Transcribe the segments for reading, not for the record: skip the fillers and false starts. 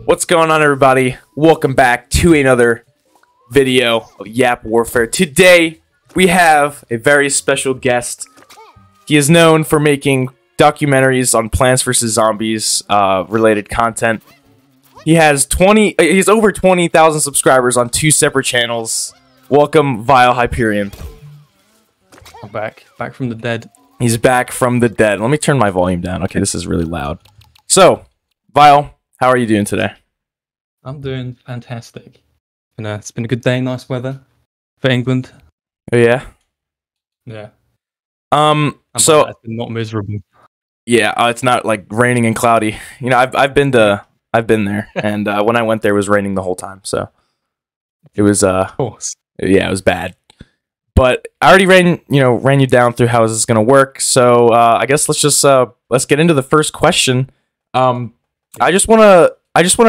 What's going on, everybody? Welcome back to another video of Yap Warfare. Today, we have a very special guest. He is known for making documentaries on Plants vs. Zombies related content. He has over 20,000 subscribers on 2 separate channels. Welcome, VileHyperion. I'm back from the dead. He's back from the dead. Let me turn my volume down. Okay, this is really loud. So, Vile, how are you doing today? I'm doing fantastic. It's been a good day, nice weather for England. Oh yeah. Yeah. So it's not miserable. Yeah, it's not like raining and cloudy. You know, I've been there, and when I went there, it was raining the whole time. So it was of course. Yeah, it was bad. But I already ran you down through how this is gonna work. So I guess let's get into the first question. I just wanna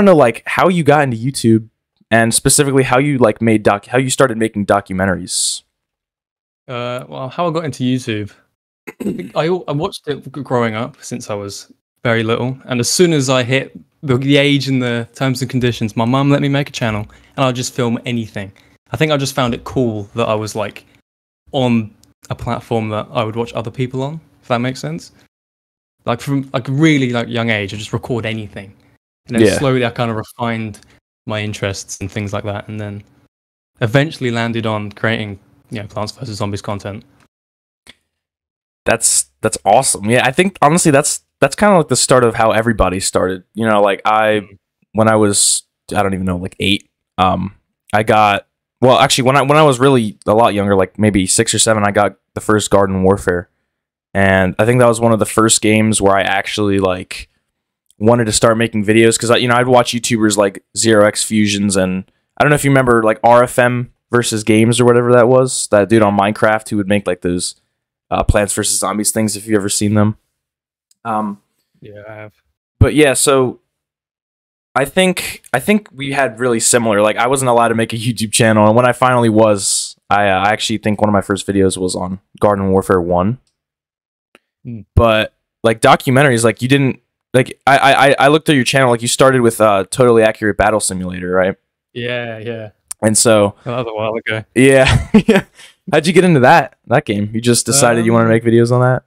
know like how you got into YouTube, and specifically how you how you started making documentaries. Well, how I got into YouTube, I watched it growing up since I was very little, and as soon as I hit the age and the terms and conditions, my mum let me make a channel, and I'll just film anything. I think I just found it cool that I was like on a platform that I would watch other people on, if that makes sense. Like from like really young age, I just record anything, and then slowly I kind of refined my interests and things like that, and then eventually landed on creating Plants vs Zombies content. That's awesome. Yeah, I think honestly that's kind of like the start of how everybody started. You know, like when I was, I don't even know, like 8, I got, well, actually when I was really a lot younger, like maybe 6 or 7, I got the first Garden Warfare. And I think that was one of the first games where I actually like wanted to start making videos, because I'd watch YouTubers like 0x Fusions, and I don't know if you remember like RFM versus Games or whatever that was, that dude on Minecraft who would make like those Plants vs Zombies things, if you've ever seen them. Yeah, I have. But yeah, so I think we had really similar. Like I wasn't allowed to make a YouTube channel, and when I finally was, I actually think one of my first videos was on Garden Warfare 1. But like documentaries, like you didn't like. I looked at your channel, like you started with Totally Accurate Battle Simulator, right? Yeah. And so that was a while ago. Yeah, yeah. How'd you get into that game? You just decided you want to make videos on that?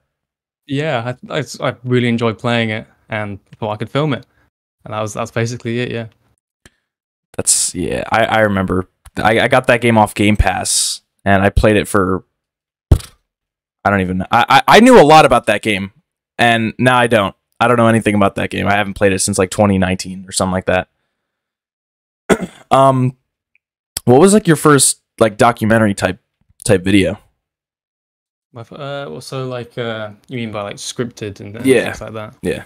Yeah, I really enjoyed playing it, and thought I could film it, and that's basically it. Yeah. I remember I got that game off Game Pass, and I played it for. I don't even know. I knew a lot about that game, and now I don't. I don't know anything about that game. I haven't played it since like 2019 or something like that. What was like your first like documentary type video? So like you mean by like scripted and things like that? Yeah.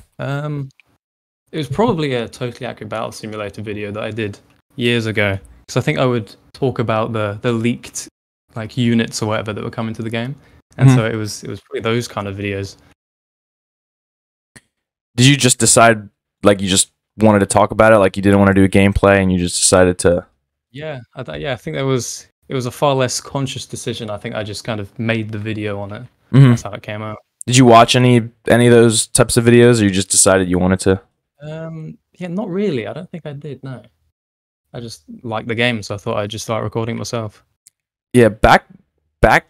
It was probably a Totally Accurate Battle Simulator video that I did years ago, because I think I would talk about the leaked like units or whatever that were coming to the game. And so it was probably those kind of videos. Did you just decide, like, you just wanted to talk about it, like you didn't want to do a gameplay, and you just decided to? Yeah, I think it was a far less conscious decision. I think I just kind of made the video on it. That's how it came out. Did you watch any of those types of videos, or you just decided you wanted to? Yeah, not really. I don't think I did. No, I just liked the game, so I thought I'd just start recording myself. Yeah, back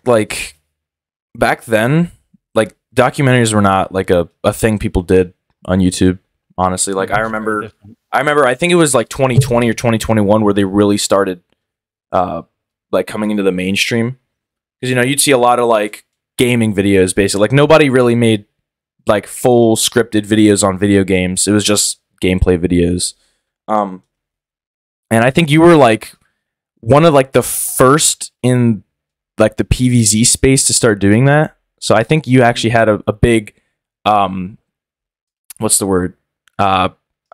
then, like documentaries were not like a thing people did on YouTube, honestly. Like I remember I think it was like 2020 or 2021 where they really started like coming into the mainstream, because you'd see a lot of like gaming videos, basically. Like nobody really made like full scripted videos on video games. It was just gameplay videos. And I think you were like one of like the first in like the PvZ space to start doing that. So I think you actually had a big what's the word? I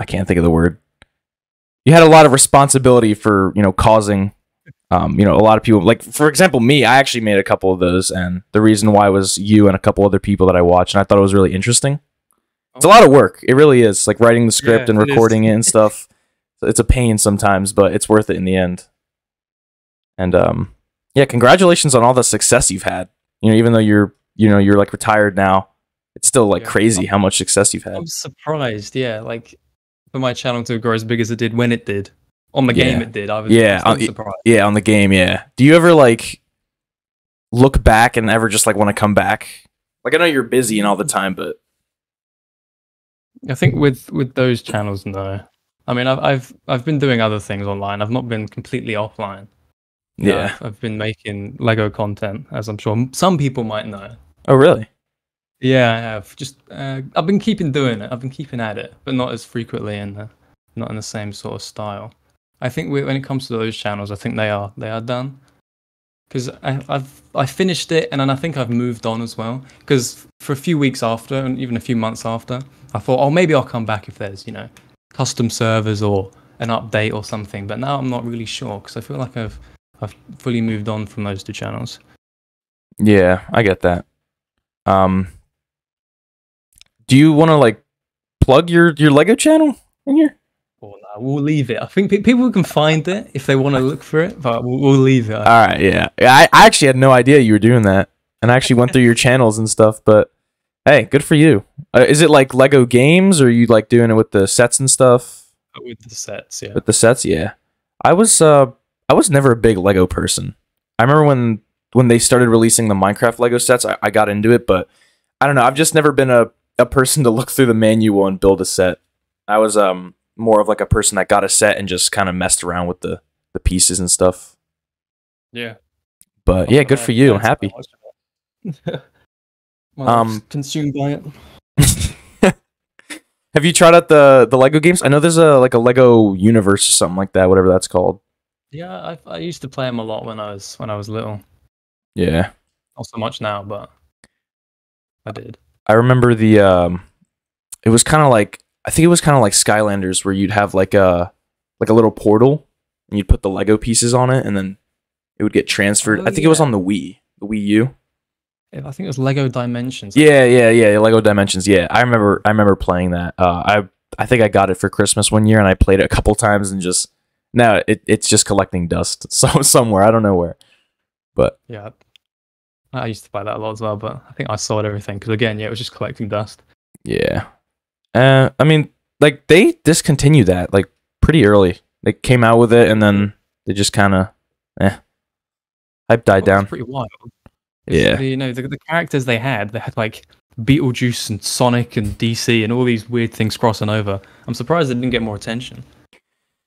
can't think of the word. You had a lot of responsibility for, causing a lot of people, like for example me, I actually made a couple of those, and the reason why was you and a couple other people that I watched, and I thought it was really interesting. It's a lot of work. It really is, like writing the script and recording it and stuff. It's a pain sometimes, but it's worth it in the end. And yeah, congratulations on all the success you've had. Even though you're like retired now, it's still like crazy how much success you've had. I'm surprised. Yeah, like for my channel to grow as big as it did when it did. On the game it did. I was surprised. Yeah, on the game, yeah. Do you ever like look back and ever just like want to come back? Like I know you're busy and all the time, but I think with those channels, no. I mean, I've been doing other things online. I've not been completely offline. Yeah, I've been making Lego content, as I'm sure some people might know. Oh, really? Yeah, I have. Just I've been keeping doing it. I've been keeping at it, but not as frequently and not in the same sort of style. I think when it comes to those channels, I think they are done. Because I finished it, and then I think I've moved on as well. Because for a few weeks after, and even a few months after, I thought, oh, maybe I'll come back if there's custom servers or an update or something. But now I'm not really sure because I feel like I've fully moved on from those two channels. Yeah, I get that. Do you want to like plug your Lego channel in here? Well, no, we'll leave it. I think people can find it if they want to look for it, but we'll leave it. All right, yeah. I actually had no idea you were doing that, and I actually went through your channels and stuff. But hey, good for you. Is it like Lego games, or are you like doing it with the sets and stuff? With the sets, yeah. With the sets, yeah. I was never a big Lego person. I remember when they started releasing the Minecraft Lego sets, I got into it, but I don't know. I've just never been a person to look through the manual and build a set. I was more of like a person that got a set and just kind of messed around with the pieces and stuff. Yeah. But yeah, good for you. I'm happy. Consumed by it. Have you tried out the Lego games? I know there's a Lego universe or something like that, whatever that's called. Yeah, I used to play them a lot when I was little. Yeah. Not so much now, but I did. I remember it was kind of like, I think it was kind of like Skylanders, where you'd have like a little portal and you'd put the Lego pieces on it and then it would get transferred. I think it was on the Wii U. Yeah, I think it was Lego Dimensions. Yeah, Lego Dimensions. Yeah, I remember playing that. I think I got it for Christmas one year and I played it a couple times and just now it's just collecting dust somewhere. I don't know where. But yeah, I used to buy that a lot as well, but I think I sold everything because again, it was just collecting dust. Yeah. I mean, like they discontinued that like pretty early. They came out with it and then they just kind of, hype died down. Pretty wild. Yeah. The characters they had like Beetlejuice and Sonic and DC and all these weird things crossing over. I'm surprised they didn't get more attention.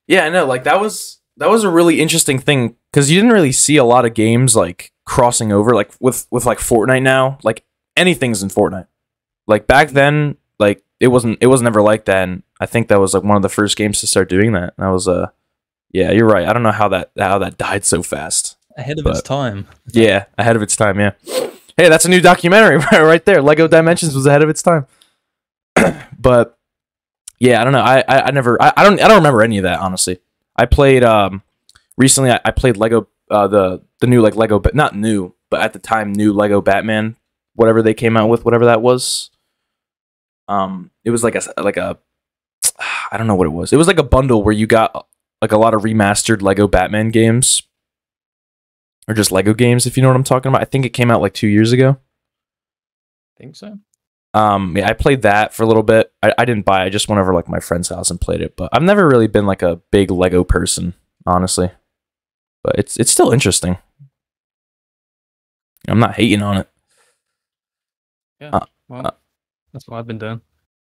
Yeah, I know. Like that was a really interesting thing because you didn't really see a lot of games like crossing over, like with like Fortnite now. Like anything's in Fortnite. Like back then, like it was never like that. And I think that was like one of the first games to start doing that. And that was yeah, you're right. I don't know how that died so fast. Ahead of its time. Yeah, ahead of its time. Yeah. Hey, that's a new documentary right there. Lego Dimensions was ahead of its time. But yeah, I don't know. I don't remember any of that, honestly. I played recently. I played Lego the new like Lego, but not new, but at the time new Lego Batman, whatever they came out with, whatever that was. It was like a I don't know what it was. It was like a bundle where you got like a lot of remastered Lego Batman games, or just Lego games, if you know what I'm talking about. I think it came out like 2 years ago. I think so. Yeah, I played that for a little bit. I didn't buy it. I just went over like my friend's house and played it. But I've never really been like a big Lego person, honestly. But it's still interesting. I'm not hating on it. Yeah, well, that's what I've been doing.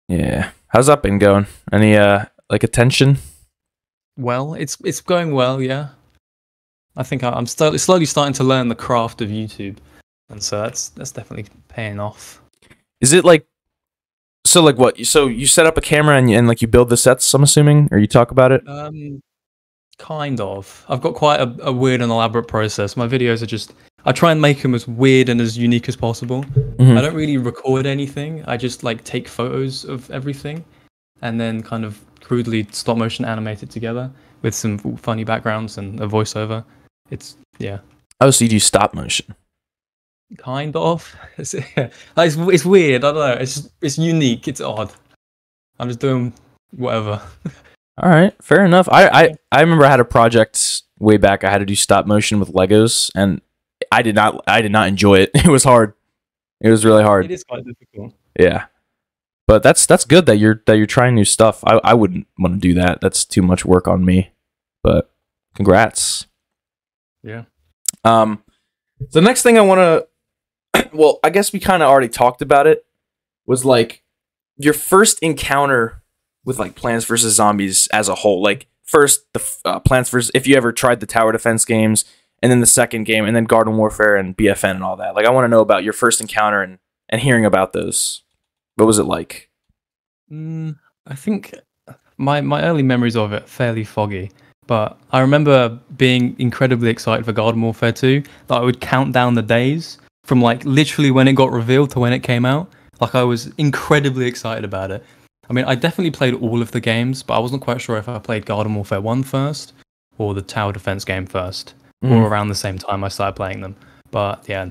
Yeah. How's that been going? Any like attention? Well, it's going well, yeah. I think I'm slowly starting to learn the craft of YouTube, and so that's definitely paying off. Is it like, so like what? So you set up a camera and like you build the sets, I'm assuming, or you talk about it? Kind of. I've got quite a weird and elaborate process. My videos are just, I try and make them as weird and as unique as possible. Mm-hmm. I don't really record anything. I just like take photos of everything and then kind of crudely stop motion animate it together with some funny backgrounds and a voiceover. It's, yeah. Oh, so you do stop motion? Kind of. It's weird. I don't know. It's unique. It's odd. I'm just doing whatever. All right, fair enough. I remember I had a project way back. I had to do stop motion with Legos, and I did not enjoy it. It was hard. It was really hard. It is quite difficult. Yeah, But that's good that you're trying new stuff. I wouldn't want to do that. That's too much work on me. But congrats. Yeah. The next thing I want to, well, I guess we kind of already talked about it, was like your first encounter with like Plants vs Zombies as a whole. Like first the Plants vs, if you ever tried the tower defense games, and then the second game, and then Garden Warfare and BFN and all that. Like I want to know about your first encounter and hearing about those. What was it like? I think my early memories of it are fairly foggy, but I remember being incredibly excited for Garden Warfare 2. That I would count down the days from like literally when it got revealed to when it came out. Like I was incredibly excited about it. I mean, I definitely played all of the games, but I wasn't quite sure if I played Garden Warfare 1 first or the tower defense game first, or around the same time I started playing them. But yeah,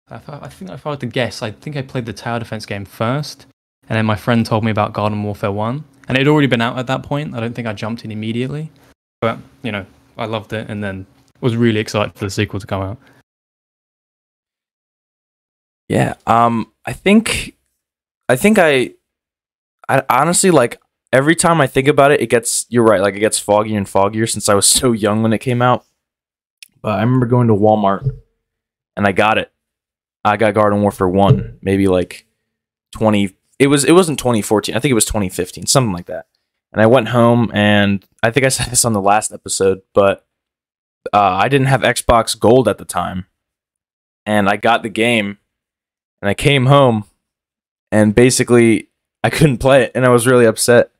I think if I were to guess, I think I played the tower defense game first, and then my friend told me about Garden Warfare 1, and it had already been out at that point. I don't think I jumped in immediately, but you know, I loved it, and then was really excited for the sequel to come out. Yeah, I think I honestly, like, every time I think about it, you're right, like, it gets foggier and foggier since I was so young when it came out. But I remember going to Walmart, and I got it. I got Garden Warfare 1, maybe, like, it wasn't 2014, I think it was 2015, something like that. And I went home, and I think I said this on the last episode, but I didn't have Xbox Gold at the time. And I got the game, and I came home, and basically I couldn't play it, and I was really upset.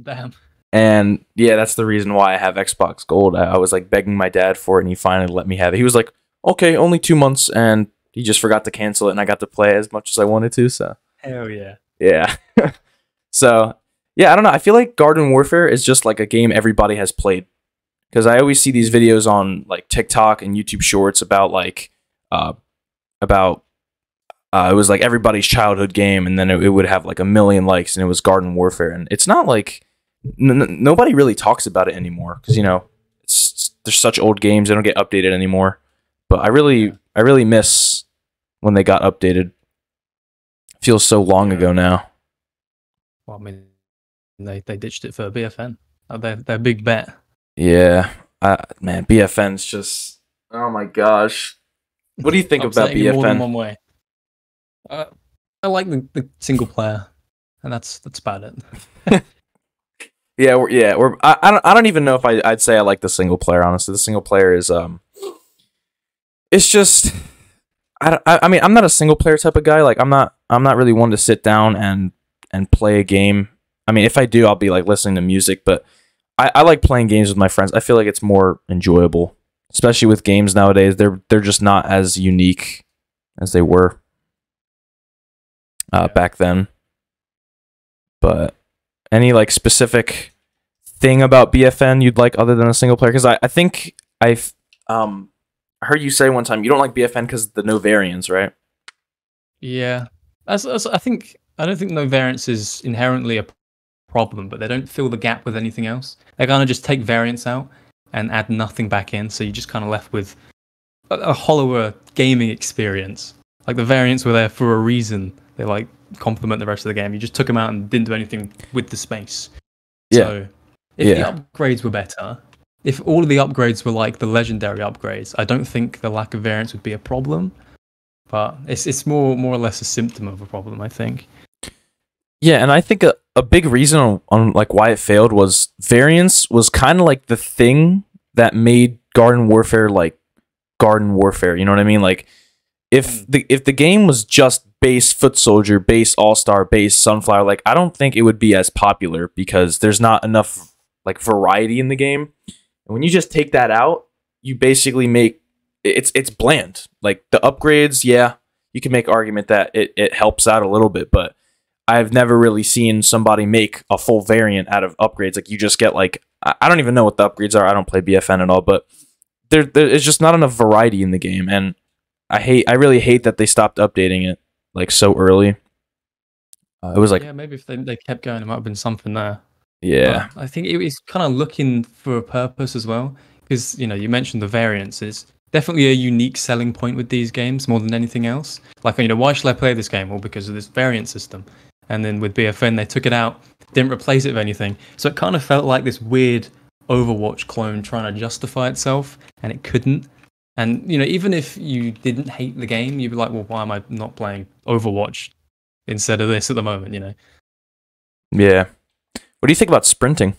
Damn. And yeah, that's the reason why I have Xbox Gold. I was like begging my dad for it, and he finally let me have it. He was like, okay, only 2 months, and he just forgot to cancel it, and I got to play as much as I wanted to, so. Hell yeah. Yeah. So, yeah, I don't know. I feel like Garden Warfare is just like a game everybody has played. Because I always see these videos on like TikTok and YouTube Shorts about like, it was like everybody's childhood game, and then it would have like 1 million likes, and it was Garden Warfare. And it's not like nobody really talks about it anymore because, you know, they're such old games, they don't get updated anymore. But I really miss when they got updated. It feels so long ago now. Well, I mean, they ditched it for BFN. Their big bet. Yeah, man, BFN's just, oh my gosh. What do you think about BFN? More than one way. I like the single player, and that's about it. I don't even know if I'd say I like the single player. Honestly, the single player is it's just, I mean, I'm not a single player type of guy. Like I'm not really one to sit down and play a game. I mean, if I do, I'll be like listening to music, but I like playing games with my friends. I feel like it's more enjoyable, especially with games nowadays. They're just not as unique as they were back then. But any like specific thing about BFN you'd like other than a single player? Because I think I've heard you say one time you don't like BFN because of the no variants, right? Yeah, I don't think no variants is inherently a problem, but they don't fill the gap with anything else. They kind of just take variants out and add nothing back in, so you're just kind of left with a hollower gaming experience. Like the variants were there for a reason. They like complement the rest of the game. You just took them out and didn't do anything with the space. Yeah. So if the upgrades were better, if all of the upgrades were like the legendary upgrades, I don't think the lack of variants would be a problem. But it's more or less a symptom of a problem, I think. Yeah, and I think a big reason on like why it failed was variance was kind of like the thing that made Garden Warfare like Garden Warfare. You know what I mean? Like if the game was just base Foot Soldier, base All-Star, base Sunflower, like I don't think it would be as popular because there's not enough like variety in the game. And when you just take that out, you basically make it's bland. Like the upgrades, yeah, you can make argument that it helps out a little bit, but I've never really seen somebody make a full variant out of upgrades. Like you just get like, I don't even know what the upgrades are. I don't play BFN at all, but there's just not enough variety in the game. And I really hate that they stopped updating it like so early. It was like, yeah, maybe if they kept going, it might have been something there. Yeah. But I think it was kind of looking for a purpose as well. Because, you know, you mentioned the variants. It's definitely a unique selling point with these games more than anything else. Like, you know, why should I play this game? Well, because of this variant system. and then with BFN they took it out, didn't replace it with anything. So it kind of felt like this weird Overwatch clone trying to justify itself, and it couldn't. And even if you didn't hate the game, you'd be like, well, why am I not playing Overwatch instead of this at the moment? Yeah. What do you think about sprinting?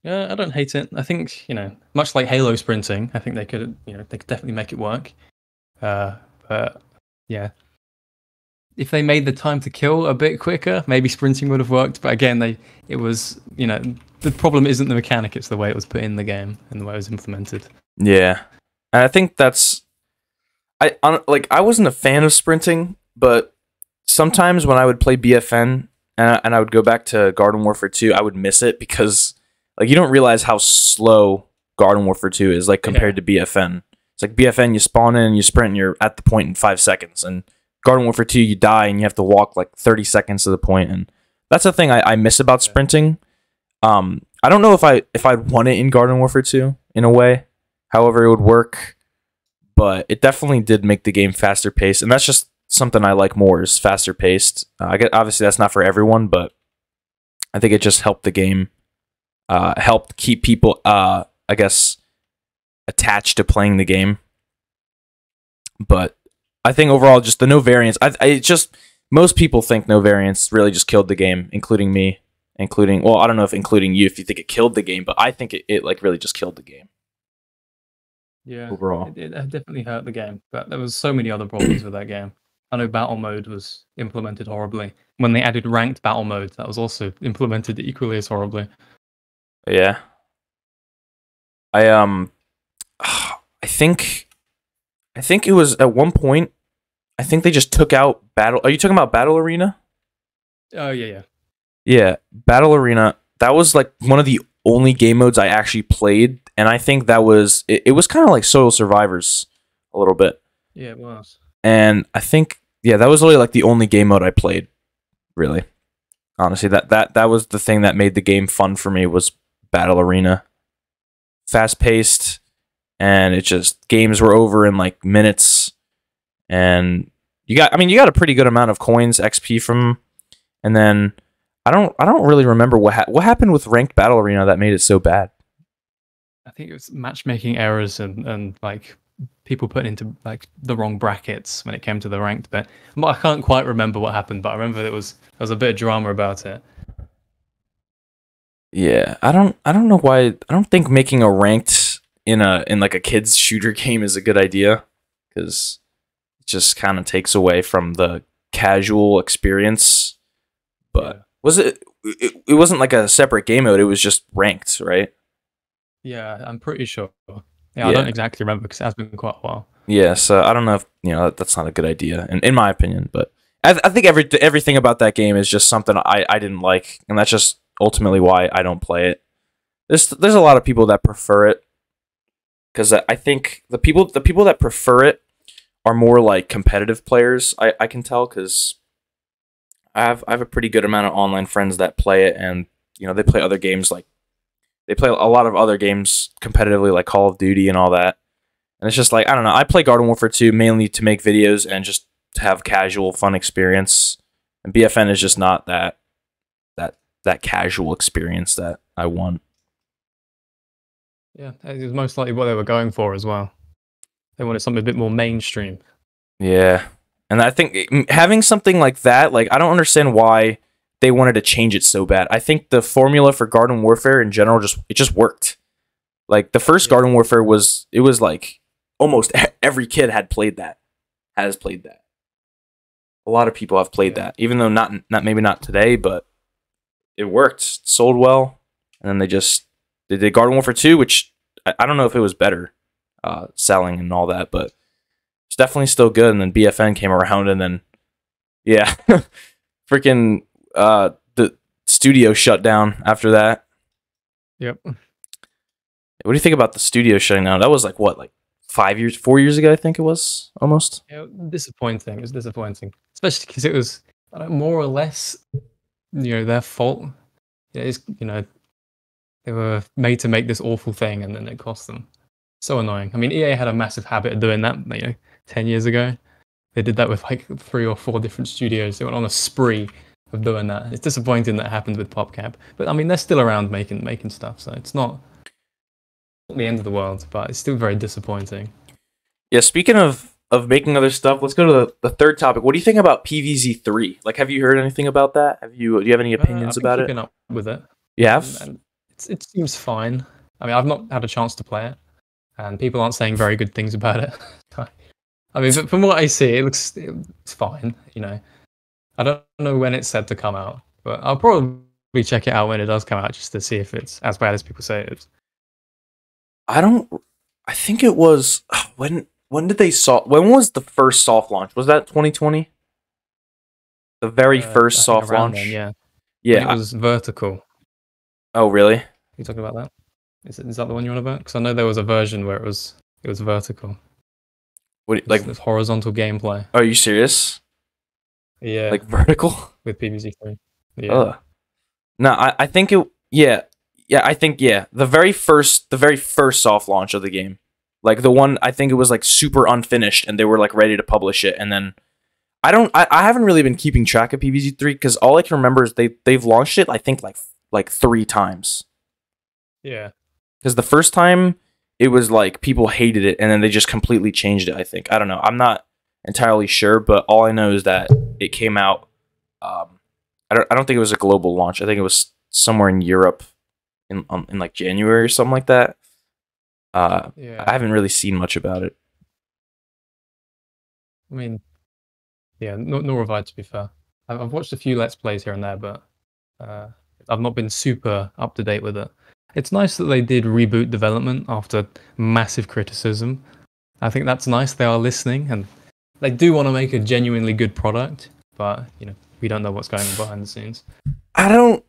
Yeah, I don't hate it. I think much like Halo sprinting, I think they could definitely make it work. But yeah, if they made the time to kill a bit quicker, maybe sprinting would have worked. But again, the problem isn't the mechanic; it's the way it was put in the game and the way it was implemented. Yeah, and I think I wasn't a fan of sprinting, but sometimes when I would play BFN and I would go back to Garden Warfare 2, I would miss it because you don't realize how slow Garden Warfare 2 is compared to BFN. It's like BFN, you spawn in, you sprint, and you're at the point in 5 seconds, and Garden Warfare 2, you die and you have to walk 30 seconds to the point, and that's the thing I miss about sprinting. I don't know if I'd want it in Garden Warfare 2 in a way, however it would work, but it definitely did make the game faster paced, and that's just something I like more is faster paced. Obviously that's not for everyone, but I think it just helped the game, helped keep people, I guess, attached to playing the game. But I think overall, just the no variants. Most people think no variants really just killed the game, including me, well, I don't know if including you if you think it killed the game, but I think it really just killed the game. Yeah, overall, it definitely hurt the game, but there was so many other problems with that game. I know battle mode was implemented horribly. When they added ranked battle mode, that was also implemented equally as horribly. Yeah, I think it was at one point. I think they just took out battle. Are you talking about Battle Arena? Oh yeah. Yeah, Battle Arena. That was one of the only game modes I actually played, and I think that was it was kind of like Solo Survivors a little bit. Yeah, it was. And I think that was really the only game mode I played. Really, honestly, that was the thing that made the game fun for me was Battle Arena. Fast paced, and games were over in minutes, and you got a pretty good amount of coins, XP from, and then I don't really remember what happened with ranked Battle Arena that made it so bad. I think it was matchmaking errors and people putting into the wrong brackets when it came to the ranked bit. I can't quite remember what happened, but I remember there was a bit of drama about it. Yeah, I don't know why. I don't think making a ranked in a kids shooter game is a good idea, because it just kind of takes away from the casual experience. But was it wasn't a separate game mode, it was just ranked, right? Yeah, I'm pretty sure. Yeah, I don't exactly remember because it has been quite a while. Yeah, so I don't know if that's not a good idea in my opinion, but I think everything about that game is just something I didn't like, and that's just ultimately why I don't play it. There's a lot of people that prefer it, because I think the people that prefer it are more competitive players. I can tell, because I have a pretty good amount of online friends that play it, and they play other games they play a lot of other games competitively, like Call of Duty and all that. And it's just I don't know. I play Garden Warfare 2 mainly to make videos and just to have casual, fun experience. And BFN is just not that casual experience that I want. Yeah, it was most likely what they were going for as well. They wanted something a bit more mainstream. Yeah. And I think having something like that, I don't understand why they wanted to change it so bad. I think the formula for Garden Warfare in general just worked. The first Garden Warfare was almost every kid has played that. A lot of people have played that, even though not maybe not today, but it worked. It sold well, and then they did Garden Warfare 2, which I don't know if it was better selling and all that, but it's definitely still good. And then BFN came around, and then freaking the studio shut down after that. Yep. What do you think about the studio shutting down? That was 4 years ago, I think it was, almost. Yeah, disappointing. It was disappointing, especially because it was more or less their fault. Yeah, they were made to make this awful thing, and then it cost them. So annoying. I mean, EA had a massive habit of doing that 10 years ago. They did that with like 3 or 4 different studios. They went on a spree of doing that. It's disappointing that happened with PopCap, but I mean they're still around making stuff, so it's not the end of the world, but it's still very disappointing. Yeah, speaking of making other stuff, let's go to the third topic. What do you think about PvZ3? Like, have you heard anything about that? Do you have any opinions about it? I've been keeping up with it. You have? And it seems fine. I mean, I've not had a chance to play it, and people aren't saying very good things about it. I mean, from what I see, it's fine. You know, I don't know when it's set to come out, but I'll probably check it out when it does come out just to see if it's as bad as people say it is. I think it was when did they when was the first soft launch? Was that 2020? The very first soft launch? Then, yeah. Yeah. It was vertical. Oh, really? You talking about that? Is that the one you're on about? Because I know there was a version where it was vertical. What, like this horizontal gameplay? Are you serious? Yeah. Like vertical with PvZ3. Yeah. No, I think it. Yeah. I think the very first soft launch of the game, like the one I think it was like super unfinished, and they were like ready to publish it, and then I haven't really been keeping track of PvZ3 because all I can remember is they've launched it I think like 3 times. Yeah. Because the first time it was like people hated it, and then they just completely changed it. I think I don't know. I'm not entirely sure, but all I know is that it came out. I don't think it was a global launch. I think it was somewhere in Europe. In like January or something like that. Yeah. I haven't really seen much about it. I mean, yeah, nor have I, to be fair. I've watched a few Let's Plays here and there, but I've not been super up to date with it. It's nice that they did reboot development after massive criticism. I think that's nice. They are listening, and they do want to make a genuinely good product, but you know, we don't know what's going on behind the scenes. I don't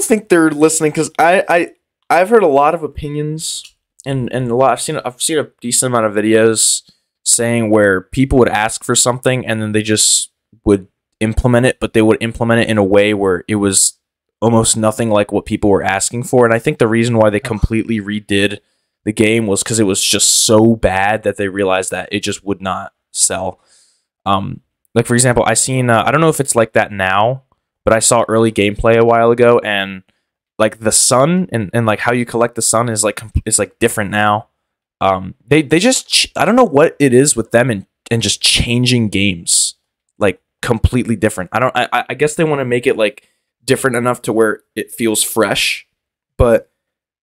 think they're listening because I've heard a lot of opinions and a lot I've seen a decent amount of videos saying where people would ask for something and then they just would implement it, but they would implement it in a way where it was almost nothing like what people were asking for. And I think the reason why they completely redid the game was because it was just so bad that they realized that it just would not sell. Like for example, I seen I don't know if it's like that now, but I saw early gameplay a while ago, and like the sun and like how you collect the sun is like different now. They just I don't know what it is with them and just changing games like completely different. I guess they want to make it like different enough to where it feels fresh, but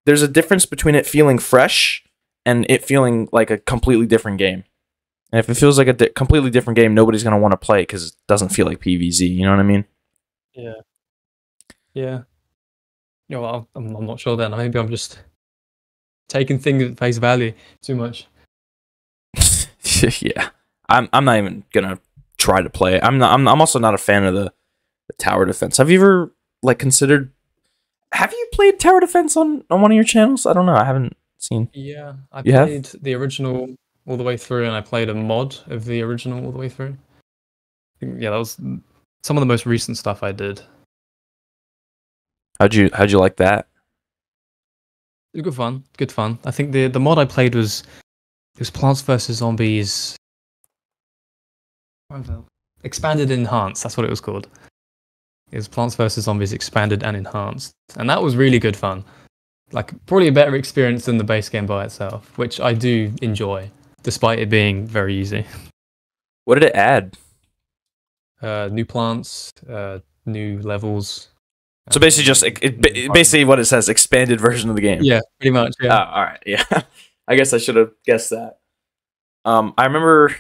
there's a difference between it feeling fresh and it feeling like a completely different game. And if it feels like a completely different game, nobody's gonna want to play because it doesn't feel like PvZ. You know what I mean? Yeah. Yeah. You know, well, I'm not sure then. Maybe I'm just taking things at face value too much. Yeah. I'm not even gonna try to play it. I'm also not a fan of the tower defense. Have you ever like considered? Have you played tower defense on one of your channels? I don't know. I haven't seen. Yeah, I played the original all the way through, and I played a mod of the original all the way through. Yeah, that was some of the most recent stuff I did. How'd you like that? It was good fun. I think the mod I played was Plants vs Zombies Expanded and Enhanced. That's what it was called. It was Plants vs Zombies Expanded and Enhanced, and that was really good fun. Like probably a better experience than the base game by itself, which I do enjoy, despite it being very easy. What did it add? New plants, new levels. So basically, just basically what it says, expanded version of the game. Yeah, pretty much. Yeah. All right. Yeah. I guess I should have guessed that. I remember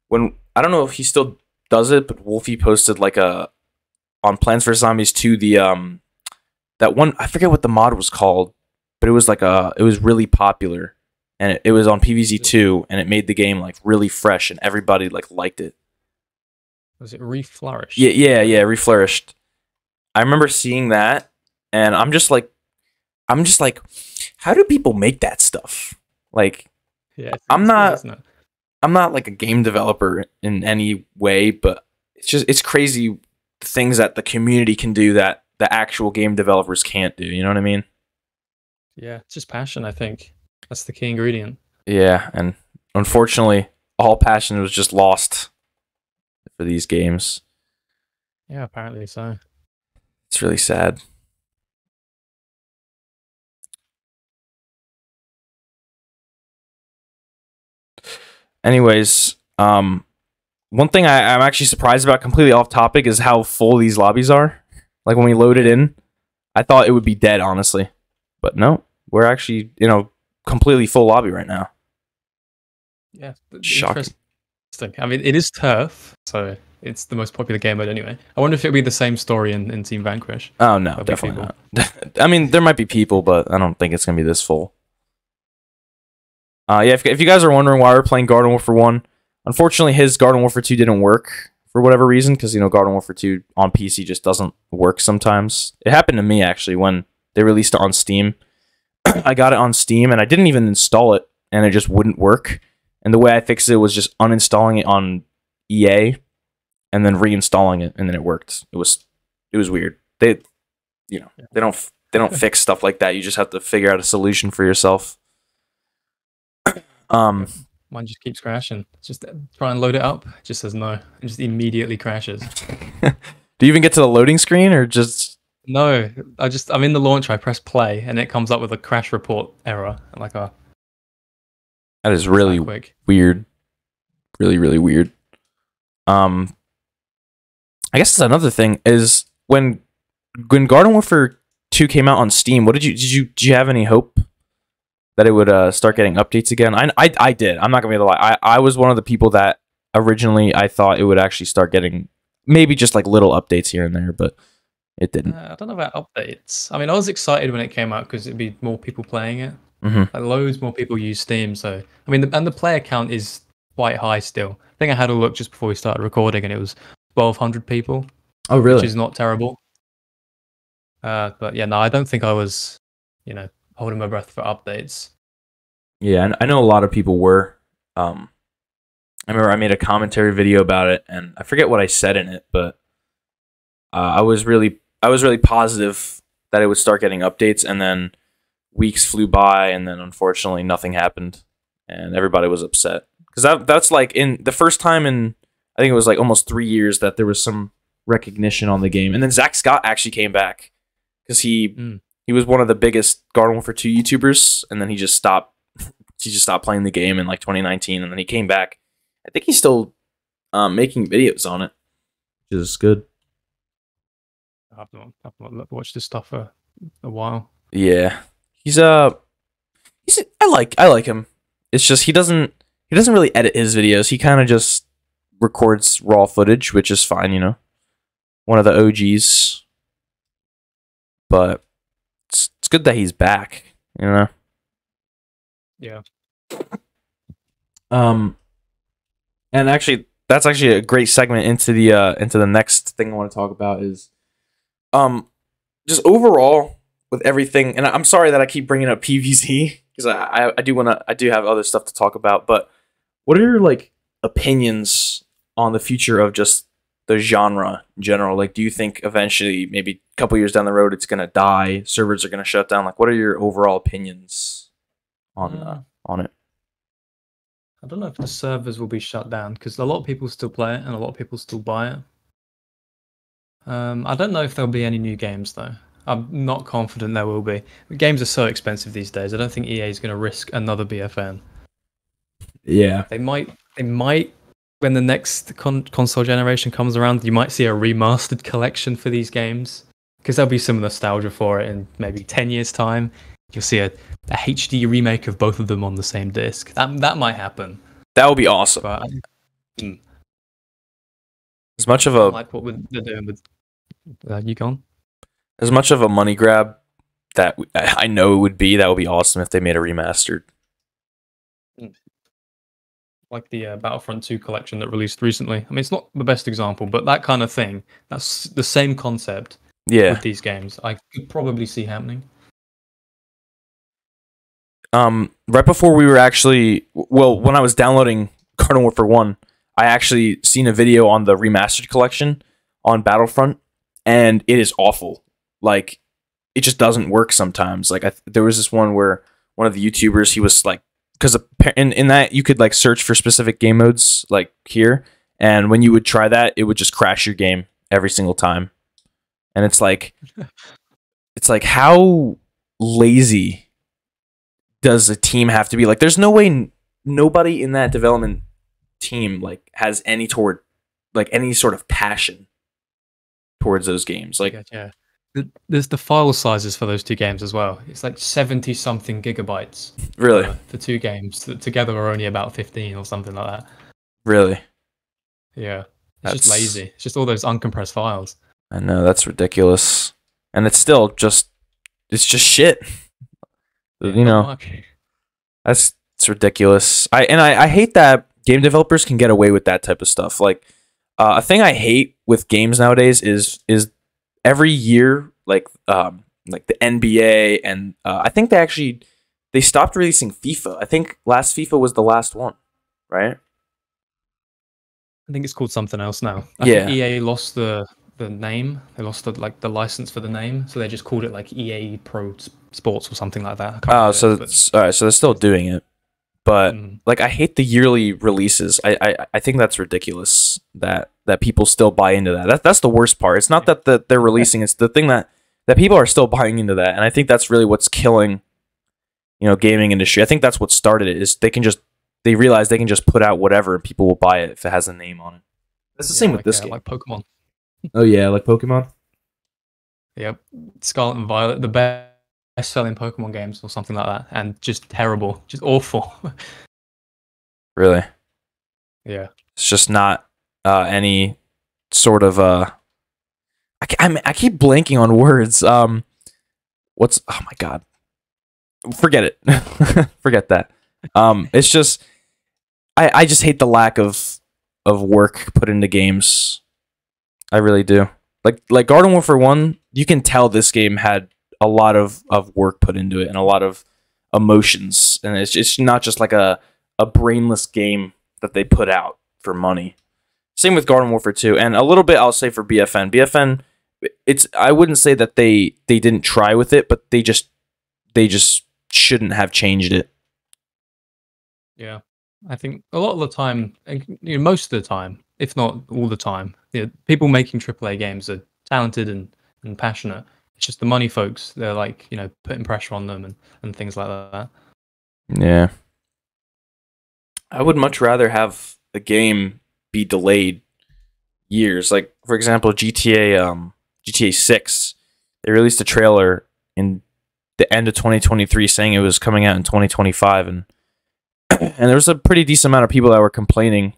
when I don't know if he still does it, but Wolfie posted like on Plants vs Zombies 2 the that one, I forget what the mod was called, but it was like it was really popular, and it was on PvZ2, and it made the game like really fresh, and everybody like liked it. Was it Reflourished? Yeah, Reflourished. I remember seeing that, and I'm just like, how do people make that stuff? Like, yeah, I'm not like a game developer in any way, but it's crazy things that the community can do that the actual game developers can't do. You know what I mean? Yeah, it's just passion. I think that's the key ingredient. Yeah, and unfortunately, all passion was just lost for these games. Yeah, apparently so. It's really sad. Anyways, one thing I'm actually surprised about, completely off topic, is how full these lobbies are. Like when we load it in, I thought it would be dead, honestly. But no, we're actually, completely full lobby right now. Yeah, Shocking. I mean, it is turf, so it's the most popular game mode anyway. I wonder if it'll be the same story in Team Vanquish. Oh, no, definitely not. I mean, there might be people, but I don't think it's going to be this full. Yeah, if you guys are wondering why we're playing Garden Warfare 1, unfortunately, his Garden Warfare 2 didn't work for whatever reason, because, Garden Warfare 2 on PC just doesn't work sometimes. It happened to me, actually, when they released it on Steam. I got it on Steam, and I didn't even install it, and it just wouldn't work. And the way I fixed it was just uninstalling it on EA, and then reinstalling it, and then it worked. It was weird. They don't fix stuff like that. You just have to figure out a solution for yourself. Mine just keeps crashing. Just try and load it up. It just says no. It just immediately crashes. Do you even get to the loading screen or just? No, I'm in the launcher. I press play and it comes up with a crash report error. I'm like, that is really weird. Really, really weird. I guess that's another thing is when Garden Warfare 2 came out on Steam. What did you have any hope that it would start getting updates again? I did. I'm not gonna be able to lie. I was one of the people that originally I thought it would actually start getting maybe just like little updates here and there, but it didn't. I don't know about updates. I mean, I was excited when it came out because it'd be more people playing it. Mm-hmm. Like loads more people use Steam. So I mean, and the player count is quite high still. I think I had a look just before we started recording, and it was 1,200 people. Oh, really? Which is not terrible. But yeah, no, I don't think I was, holding my breath for updates. Yeah, and I know a lot of people were. I remember I made a commentary video about it, and I forget what I said in it, but I was really positive that it would start getting updates, and then weeks flew by, and then unfortunately nothing happened, and everybody was upset because that's like in the first time in I think it was like almost 3 years that there was some recognition on the game, and then Zach Scott actually came back because he was one of the biggest Garden Warfare 2 YouTubers, and then he just stopped playing the game in like 2019, and then he came back. I think he's still making videos on it, which is good. I've not watched this stuff for a while. Yeah, I like him. It's just he doesn't really edit his videos. He kind of just records raw footage, which is fine, one of the OGs. But it's good that he's back, Yeah. And actually, that's actually a great segment into the next thing I want to talk about is, just overall with everything. And I'm sorry that I keep bringing up PvZ because I do have other stuff to talk about. But what are your like opinions on the future of just the genre in general? Like, do you think eventually, maybe a couple years down the road, it's gonna die? Servers are gonna shut down. Like, what are your overall opinions on it? I don't know if the servers will be shut down because a lot of people still play it and a lot of people still buy it. I don't know if there'll be any new games though. I'm not confident there will be. Games are so expensive these days. I don't think EA is going to risk another BFN. Yeah, they might. When the next console generation comes around, you might see a remastered collection for these games because there'll be some nostalgia for it in maybe 10 years' time. You'll see a HD remake of both of them on the same disc. That might happen. That would be awesome. But, as much of a like what they're doing with you gone. As much of a money grab that I know it would be, that would be awesome if they made a remastered. Like the Battlefront 2 collection that released recently. I mean, it's not the best example, but that kind of thing. That's the same concept. Yeah. With these games, I could probably see happening. Right before we were when I was downloading Garden Warfare 1, I actually seen a video on the remastered collection on Battlefront, and it is awful. Like, it just doesn't work sometimes. Like, there was this one where one of the YouTubers, he was like, because in that you could like search for specific game modes like here, And when you would try that, it would just crash your game every single time. And it's like how lazy does a team have to be? Like, there's no way nobody in that development team like has any sort of passion towards those games. Like, yeah. There's the file sizes for those two games as well. It's like 70 something gigabytes. Really? For two games that together are only about 15 or something like that. Really? Yeah. It's just lazy. It's just all those uncompressed files. I know, that's ridiculous. And it's still just shit. You know, it's ridiculous. I hate that game developers can get away with that type of stuff. Like, a thing I hate with games nowadays is every year, like the NBA and I think they stopped releasing FIFA. I think last FIFA was the last one, right? I think it's called something else now. I think EA lost the name. They lost the license for the name, so they just called it like EA Pro Sports or something like that. Oh, so all right, so they're still doing it. But like, I hate the yearly releases. I think that's ridiculous that people still buy into that. That's the worst part. It's not that they're releasing, it's the thing that people are still buying into that. And I think that's really what's killing, gaming industry. I think that's what started it, is they realize they can just put out whatever and people will buy it if it has a name on it. That's the same with this game. Like Pokemon. Oh yeah, like Pokemon? Yep. Scarlet and Violet, the best-selling Pokemon games or something like that, and just terrible, just awful. Really? Yeah. It's just not any sort of I keep blanking on words. Oh my god. Forget it. Forget that. It's just I just hate the lack of work put into games. I really do. Like Garden Warfare 1, you can tell this game had a lot of work put into it and a lot of emotions, and it's not just like a brainless game that they put out for money. Same with Garden Warfare 2, and a little bit I'll say for BFN. BFN, I wouldn't say that they didn't try with it, but they just shouldn't have changed it. Yeah, I think a lot of the time, most of the time, if not all the time, people making AAA games are talented and passionate. It's just the money folks, they're like, putting pressure on them and things like that. Yeah. I would much rather have a game be delayed years. Like, for example, GTA 6, they released a trailer in the end of 2023 saying it was coming out in 2025, and there was a pretty decent amount of people that were complaining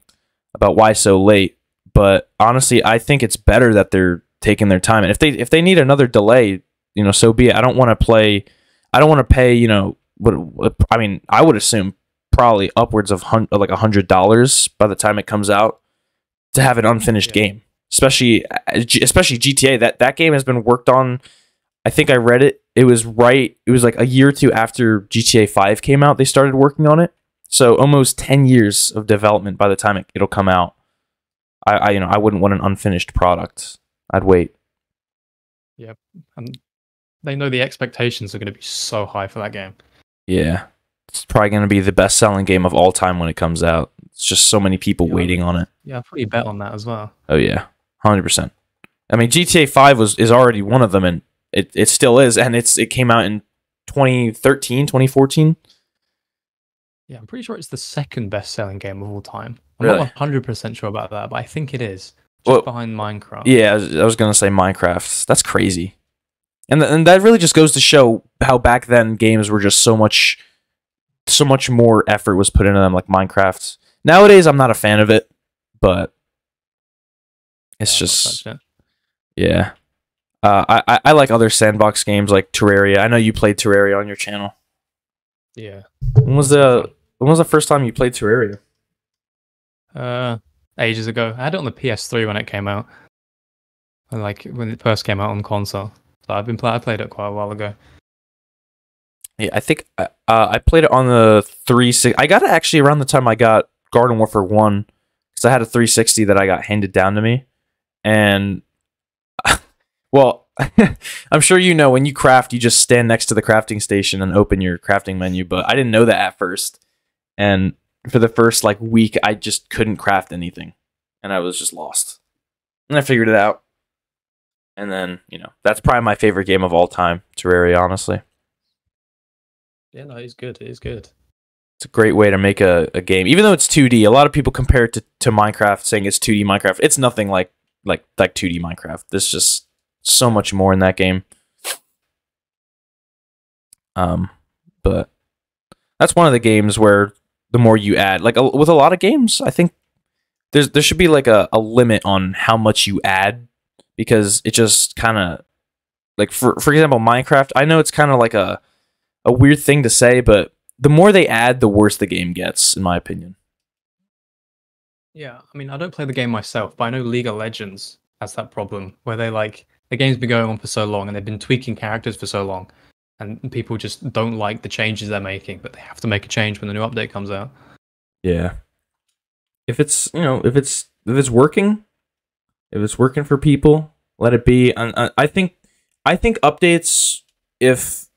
about why so late. But honestly, I think it's better that they're taking their time. And if they need another delay, so be it. I don't want to pay, what I mean, I would assume probably upwards of like $100 by the time it comes out to have an unfinished game. Especially GTA. That game has been worked on. I think I read it. It was like a year or two after GTA 5 came out, they started working on it. So almost 10 years of development by the time it'll come out. I wouldn't want an unfinished product. I'd wait. Yep. And they know the expectations are going to be so high for that game. Yeah. It's probably going to be the best-selling game of all time when it comes out. It's just so many people waiting on it. Yeah, I'll probably bet on that as well. Oh, yeah. 100%. I mean, GTA 5 is already one of them, and it still is, and it came out in 2013, 2014. Yeah, I'm pretty sure it's the second best-selling game of all time. I'm Really? not 100% sure about that, but I think it is. Just behind Minecraft. Yeah, I was going to say Minecraft. That's crazy. And that really just goes to show how back then games were just so much more effort was put into them, like Minecraft. Nowadays, I'm not a fan of it, but it's just... Yeah. I like other sandbox games like Terraria. I know you played Terraria on your channel. Yeah. When was the first time you played Terraria? Ages ago. I had it on the PS3 when it came out. And when it first came out on console. So I played it quite a while ago. Yeah, I think I played it on the 360. I got it actually around the time I got Garden Warfare 1, because I had a 360 that I got handed down to me. And well, I'm sure when you craft, you just stand next to the crafting station and open your crafting menu, but I didn't know that at first. And for the first week, I just couldn't craft anything. and I was just lost. And I figured it out. And then, that's probably my favorite game of all time, Terraria, honestly. Yeah, no, it's good. It is good. It's a great way to make a game. Even though it's 2D, a lot of people compare it to Minecraft, saying it's 2D Minecraft. It's nothing like 2D Minecraft. There's just so much more in that game. But that's one of the games where the more you add, like with a lot of games, I think there should be like a limit on how much you add, because it just kind of, like for example, Minecraft. I know it's kind of like a weird thing to say, but the more they add, the worse the game gets, in my opinion. Yeah, I mean, I don't play the game myself, but I know League of Legends has that problem where the game's been going on for so long and they've been tweaking characters for so long, and people just don't like the changes they're making, but they have to make a change when the new update comes out. Yeah. If it's working, if it's working for people, let it be. I think updates, if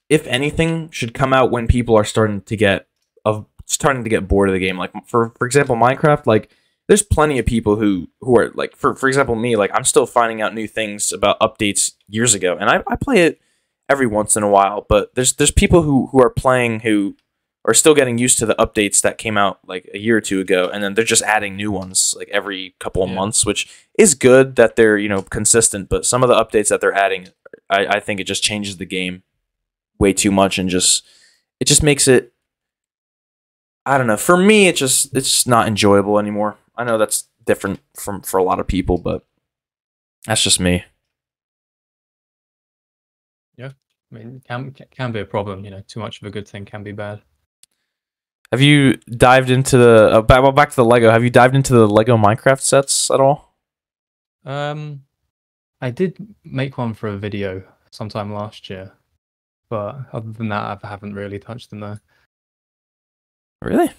anything, should come out when people are starting to get bored of the game. Like for example, Minecraft. Like there's plenty of people who are like, for example, me. Like I'm still finding out new things about updates years ago, and I play it every once in a while. But there's people who are playing, who are still getting used to the updates that came out like a year or two ago, and then they're just adding new ones like every couple of months, which is good that they're consistent. But some of the updates that they're adding, I think it just changes the game way too much, and it just makes it, I don't know. For me, it's just not enjoyable anymore. I know that's different for a lot of people, but that's just me. Yeah, I mean, it can be a problem. Too much of a good thing can be bad. Have you dived into the back to the Lego? Have you dived into the Lego Minecraft sets at all? I did make one for a video sometime last year, but other than that, I haven't really touched them though. Really?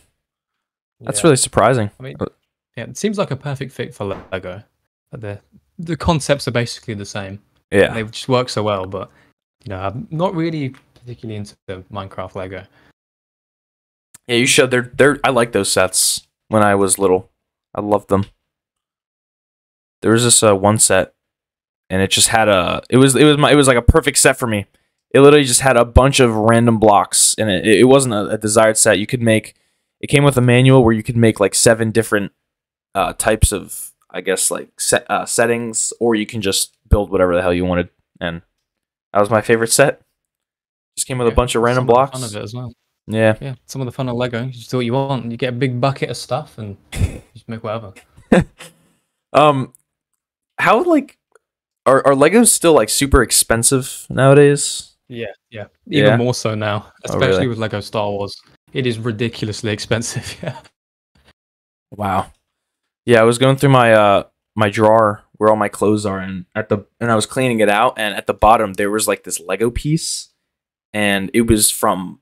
That's really surprising. I mean, yeah, it seems like a perfect fit for Lego. The concepts are basically the same. Yeah, they just work so well. But I'm not really particularly into the Minecraft Lego. Yeah, you should. I like those sets when I was little. I loved them. There was this one set, and it just had it was like a perfect set for me. It literally just had a bunch of random blocks, and it wasn't a desired set. You could make, it came with a manual where you could make like 7 different types of, I guess, like settings, or you can just build whatever the hell you wanted, and that was my favorurt set. Just came with a bunch of random blocks. Fun of it as well. Yeah. Some of the fun of Lego. You just do what you want. You get a big bucket of stuff and you just make whatever. How like are Legos still like super expensive nowadays? Yeah. Even more so now, especially really? with Lego Star Wars. It is ridiculously expensive. Yeah. Wow. Yeah, I was going through my my drawer where all my clothes are, and I was cleaning it out, and at the bottom there was like this Lego piece, and it was from,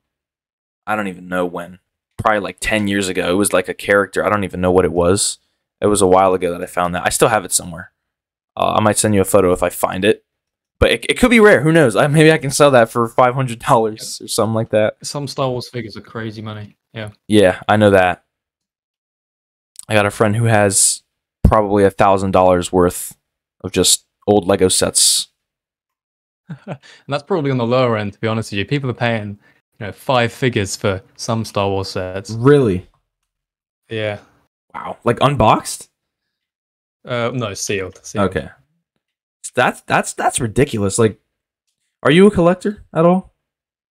I don't even know when, probably like 10 years ago. It was like a character. I don't even know what it was. It was a while ago that I found that. I still have it somewhere. I might send you a photo if I find it. But it could be rare. Who knows? Maybe I can sell that for $500 or something like that. Some Star Wars figures are crazy money. Yeah. Yeah, I know that. I got a friend who has probably $1,000 worth of just old Lego sets. And that's probably on the lower end, to be honest with you. People are paying 5 figures for some Star Wars sets. Really? Yeah. Wow. Like unboxed? No, sealed. Okay. That's ridiculous. Like, are you a collector at all?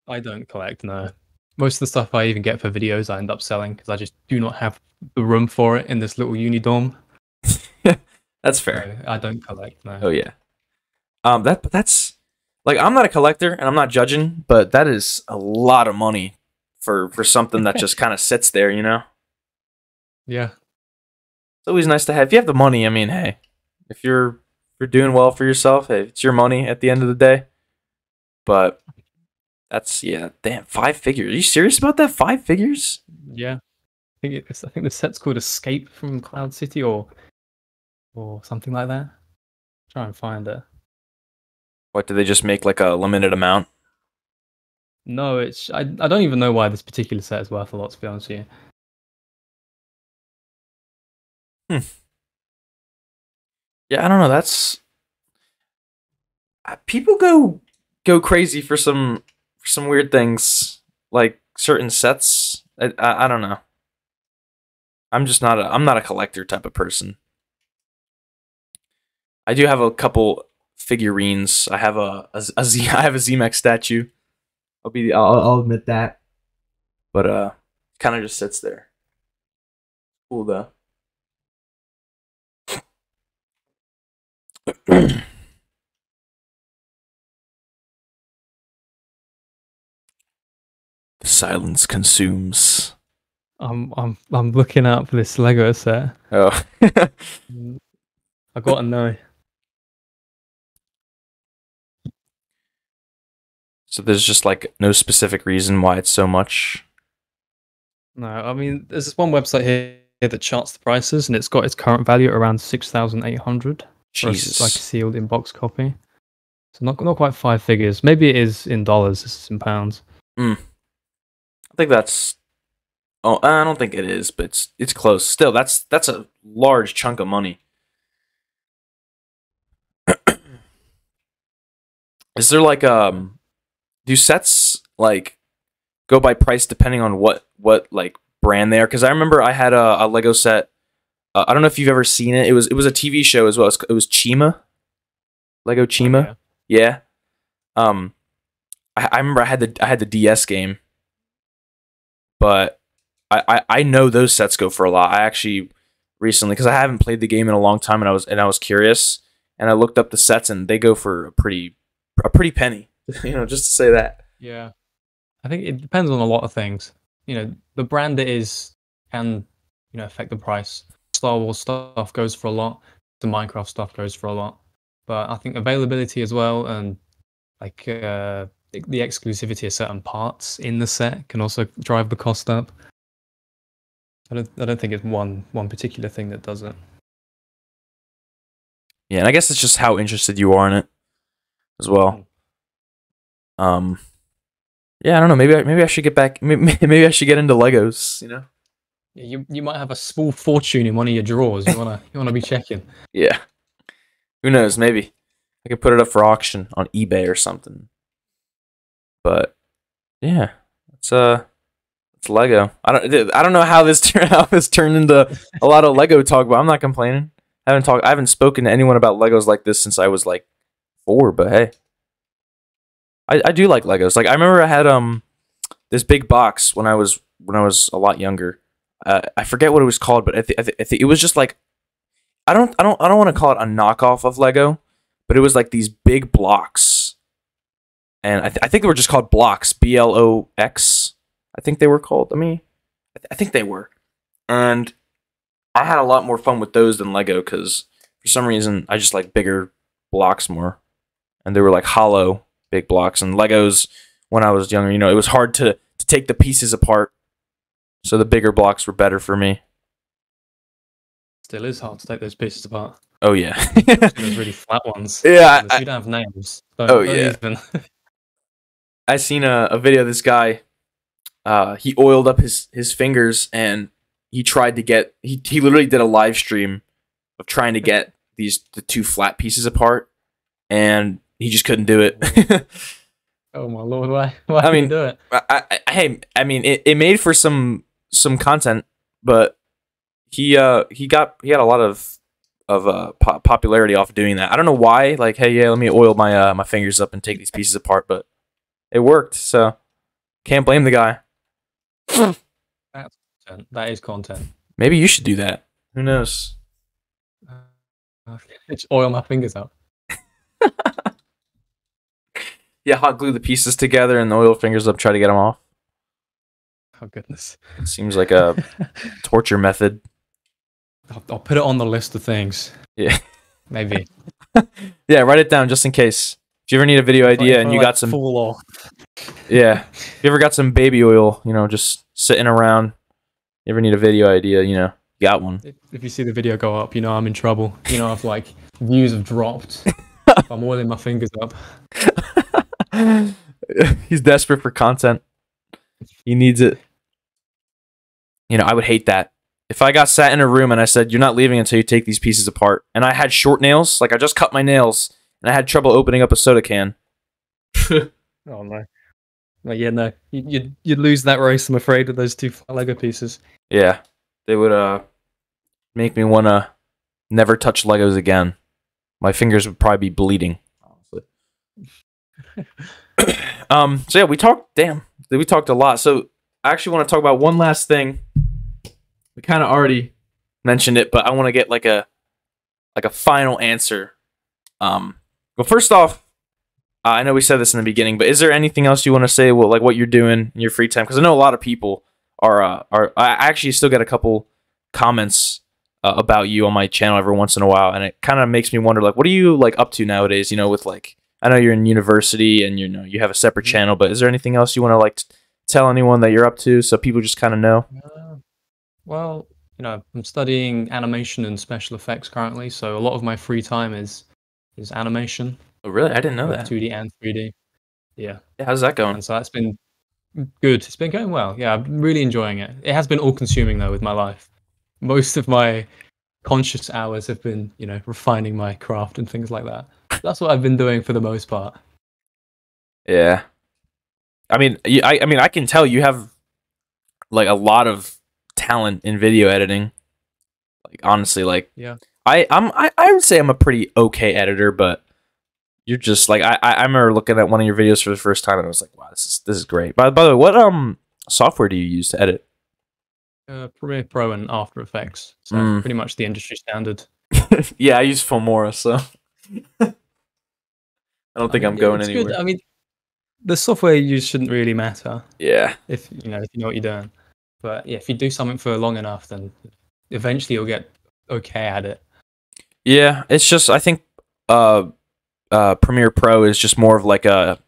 I don't collect, no. Most of the stuff I even get for videos I end up selling because I just do not have the room for it in this little uni dorm. That's fair. So I don't collect, no. Oh yeah. That's like, I'm not a collector and I'm not judging, but that is a lot of money for something that just kind of sits there, Yeah. It's always nice to have. If you have the money, I mean, hey, if you're doing well for yourself, hey, it's your money at the end of the day. But that's, yeah, damn, 5 figures. Are you serious about that? 5 figures? Yeah. I think the set's called Escape from Cloud City or something like that. Try and find it. What, do they just make like a limited amount? No, I don't even know why this particular set is worth a lot, to be honest with you. Hmm. Yeah, I don't know. That's people go crazy for some weird things like certain sets. I don't know. I'm not a collector type of person. I do have a couple figurines. I have a Z I have a Z-Mech statue. I'll admit that. But kind of just sits there. Cool though. The silence consumes. I'm looking up this Lego set. Oh. I gotta know. So there's just like no specific reason why it's so much. No, I mean, there's this one website here that charts the prices, and it's got its current value at around 6,800 for like a Jesus. sealed in-box copy. So not quite 5 figures. Maybe it is in dollars. This is in pounds. I think that's. Oh, I don't think it is, but it's close. Still, that's a large chunk of money. Is there like do sets like go by price depending on what like brand they are? Because I remember I had a Lego set. I don't know if you've ever seen it. It was a TV show as well. It was Chima, Lego Chima. Oh, Yeah. I remember I had the DS game, but I know those sets go for a lot. I actually recently, because I haven't played the game in a long time, and I was curious, and I looked up the sets, and they go for a pretty penny. Just to say that. yeah. I think it depends on a lot of things. The brand it is can, affect the price. Star Wars stuff goes for a lot. The Minecraft stuff goes for a lot. But I think availability as well, and like the exclusivity of certain parts in the set can also drive the cost up. I don't think it's one particular thing that does it. Yeah, and I guess it's just how interested you are in it as well. Yeah, I don't know. Maybe I should get back. Maybe I should get into Legos. Yeah, you might have a small fortune in one of your drawers. You wanna be checking. Yeah. Who knows? Maybe I could put it up for auction on eBay or something. But yeah, it's Lego. I don't know how this turned into a lot of Lego talk, but I'm not complaining. I haven't spoken to anyone about Legos like this since I was like 4. But hey, I do like Legos. Like I remember I had this big box when I was a lot younger. I forget what it was called, but I think it was just like I don't want to call it a knockoff of Lego, but it was like these big blocks, and I think they were just called blocks, BLOX. I think they were called. I think they were, and I had a lot more fun with those than Lego because for some reason I just like bigger blocks more, and they were like hollow big blocks. And Legos when I was younger, it was hard to take the pieces apart, so the bigger blocks were better for me. Still is hard to take those pieces apart. Oh yeah, those really flat ones. Yeah, you don't have names. Don't even. I seen a video of this guy. He oiled up his fingers and he tried to get. He literally did a live stream of trying to get the 2 flat pieces apart, and he just couldn't do it. Oh my lord! Why did he do it? I mean, it made for some content, but he had a lot of popularity off doing that. I don't know why. Like, hey, yeah, let me oil my fingers up and take these pieces apart, but it worked. So can't blame the guy. That's content. That is content. Maybe you should do that. Who knows? Just oil my fingers up. Yeah, hot glue the pieces together and oil fingers up. Try to get them off. Oh goodness! It seems like a torture method. I'll put it on the list of things. Yeah, maybe. Yeah, write it down just in case. If you ever need a video idea and you got some full off. Yeah, if you ever got some baby oil, just sitting around. You ever need a video idea, you got one. If you see the video go up, I'm in trouble. I've like views have dropped. I'm oiling my fingers up. He's desperate for content. He needs it. I would hate that if I got sat in a room and I said, "You're not leaving until you take these pieces apart," and I had short nails, like I just cut my nails, and I had trouble opening up a soda can. Oh no. Well, yeah, no. You'd lose that race, I'm afraid, with those two Lego pieces. Yeah, they would make me want to never touch Legos again. My fingers would probably be bleeding. Honestly. So yeah, we talked a lot. So I actually want to talk about one last thing. We kind of already mentioned it, but I want to get like a final answer. Well, first off, I know we said this in the beginning, but is there anything else you want to say? Well, like what you're doing in your free time? Because I know a lot of people are. I actually still get a couple comments about you on my channel every once in a while, and it kind of makes me wonder, like, what are you like up to nowadays? You know, with like, I know you're in university and you have a separate channel, but is there anything else you want to like tell anyone that you're up to so people just kind of know? Well, I'm studying animation and special effects currently, so a lot of my free time is animation. Oh, really? I didn't know both that. 2D and 3D. Yeah. How's that going? And so that's been good. It's been going well. Yeah, I'm really enjoying it. It has been all-consuming though with my life. Most of my conscious hours have been, refining my craft and things like that. That's what I've been doing for the most part. Yeah. I mean, I can tell you have like a lot of talent in video editing. Like honestly, like yeah, I would say I'm a pretty okay editor, but you're just like I remember looking at one of your videos for the first time and I was like, wow, this is great. By the way, what software do you use to edit? Premiere Pro and After Effects. So pretty much the industry standard. Yeah, I use Filmora, so I don't think I'm going anywhere. Good. I mean, the software you use shouldn't really matter. Yeah. If you know what you're doing. But yeah, if you do something for long enough, then eventually you'll get okay at it. Yeah, it's just I think Premiere Pro is just more of like a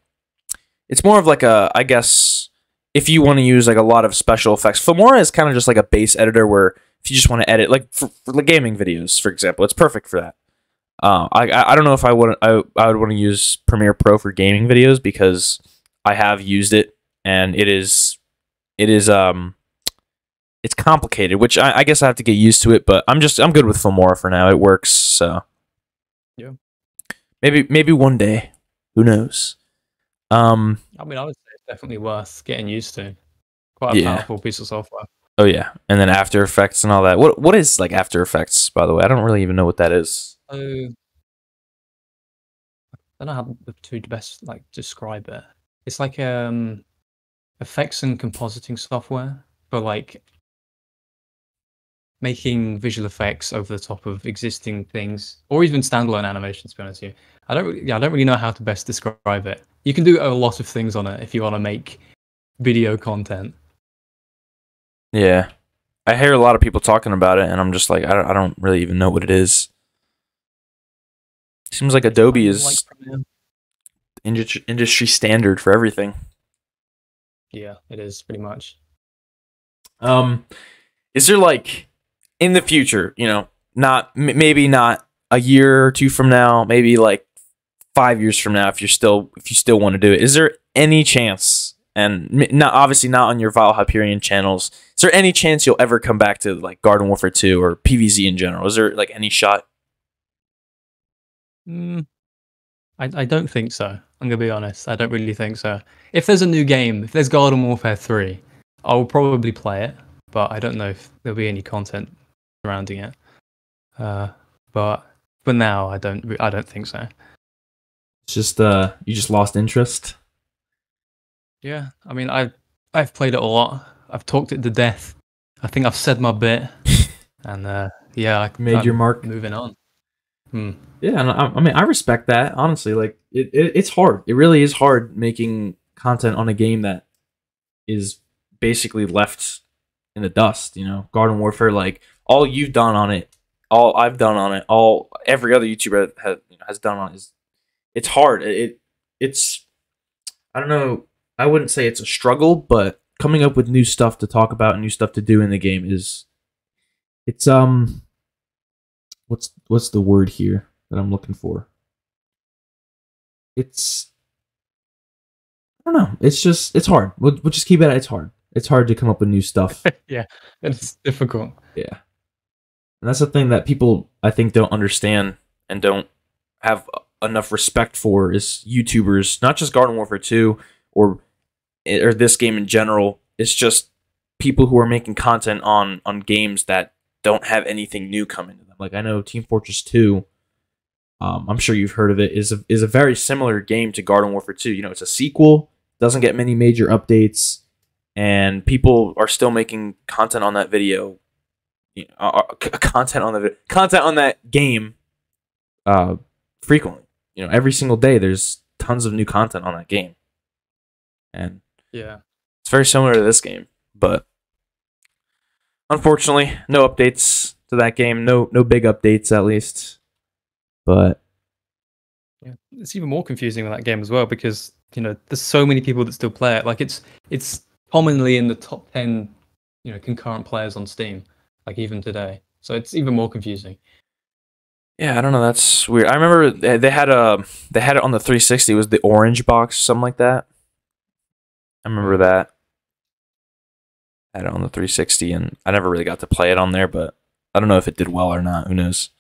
I guess if you want to use like a lot of special effects. Filmora is kind of just like a base editor where if you just want to edit like for the gaming videos, for example, it's perfect for that. I don't know if I would want to use Premiere Pro for gaming videos because I have used it and it's complicated, which I guess I have to get used to it, but I'm good with Filmora for now. It works, so yeah. Maybe one day, who knows? I mean, I would say it's definitely worth getting used to. Quite a powerful piece of software. Oh yeah, and then After Effects and all that. What is like After Effects, by the way? I don't really even know what that is. I don't know how to best like describe it. It's like effects and compositing software for like making visual effects over the top of existing things, or even standalone animations. To be honest with you, I don't really know how to best describe it. You can do a lot of things on it if you want to make video content. Yeah, I hear a lot of people talking about it, and I'm just like, I don't really even know what it is. Seems like Adobe is industry standard for everything. Yeah, it is pretty much. Is there like in the future, maybe not a year or two from now, maybe like 5 years from now, if you still want to do it, is there any chance? And not obviously not on your VileHyperion channels. Is there any chance you'll ever come back to like Garden Warfare 2 or PvZ in general? Is there like any shot? I don't think so. I'm gonna be honest. I don't really think so. If there's a new game, if there's Garden Warfare 3, I will probably play it, but I don't know if there'll be any content surrounding it. But for now, I don't think so. It's just you just lost interest. Yeah, I mean, I've played it a lot. I've talked it to death. I think I've said my bit, and yeah, I made your mark. Moving on. Yeah, and I mean, I respect that, honestly. Like, it's hard. It really is hard making content on a game that is basically left in the dust, Garden Warfare, like, all you've done on it, all I've done on it, all every other YouTuber has done on it, it's hard. It's, I don't know, I wouldn't say it's a struggle, but coming up with new stuff to talk about and new stuff to do in the game it's what's the word here that I'm looking for? I don't know. It's hard. We'll just keep it at it's hard. it's hard to come up with new stuff. Yeah, it's difficult. Yeah. And that's the thing that people, I think, don't understand and don't have enough respect for is YouTubers, not just Garden Warfare 2 or this game in general. It's just people who are making content on games that don't have anything new coming to them. Like I know Team Fortress 2, I'm sure you've heard of it, is a very similar game to Garden Warfare 2. You know, it's a sequel, doesn't get many major updates, and people are still making content on that video. Content on that game frequently. You know, every single day there's tons of new content on that game. And yeah, it's very similar to this game, but unfortunately, no updates to that game. No big updates, at least. But yeah, it's even more confusing with that game as well because there's so many people that still play it. Like it's commonly in the top 10, concurrent players on Steam. Like even today, so it's even more confusing. Yeah, I don't know. That's weird. I remember they had it on the 360. It was the orange box, something like that. I remember that. I had it on the 360, and I never really got to play it on there, but I don't know if it did well or not. Who knows?